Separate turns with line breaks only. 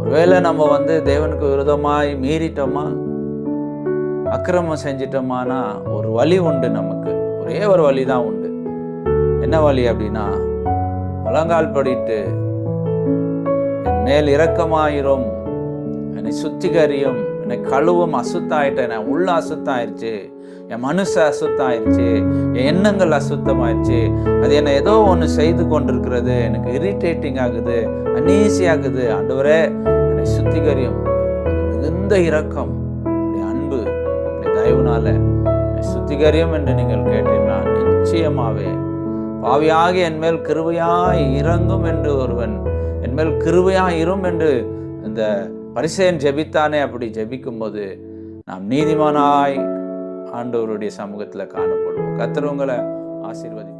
ஒருவேளை நம்ம தேவனுக்கு விரோதமாய் மீறிட்டோமா, அக்கிரமம் செஞ்சிட்டோமானா ஒரு வழி உண்டு. நமக்கு ஒரே ஒரு வழி தான் உண்டு. என்ன வழி அப்படின்னா, முழங்கால் படிட்டு என் மேல் இரக்கமாயிரும், என்னை சுத்திகரியும், என்னை கழுவும், அசுத்தாயிட்டேன், என் உள்ள அசுத்தாயிருச்சு, என் மனுஷ அசுத்தாயிருச்சு, என் எண்ணங்கள் அசுத்தமாயிருச்சு, அது என்னை ஏதோ ஒன்று செய்து கொண்டிருக்கிறது, எனக்கு இரிட்டேட்டிங் ஆகுது, அனீசி ஆகுது. ஆண்டவரே என்னை சுத்திகரியும், மிகுந்த இரக்கம், அன்பு, தயவுனால சுத்திகரியும் என்று நீங்கள் கேட்டீர்களா, நிச்சயமாவே பாவியாகி என் மேல் கிருபையாய் இறங்கும் என்று ஒருவன் என் மேல் கிருபையாய் இரும் என்று இந்த பரிசேயன் ஜெபித்தானே. அப்படி ஜெபிக்கும் போது நாம் நீதிமானாய் ஆண்டவருடைய சமூகத்தில் காணப்படுவோம். கர்த்தர் உங்களை ஆசீர்வதிப்பார்.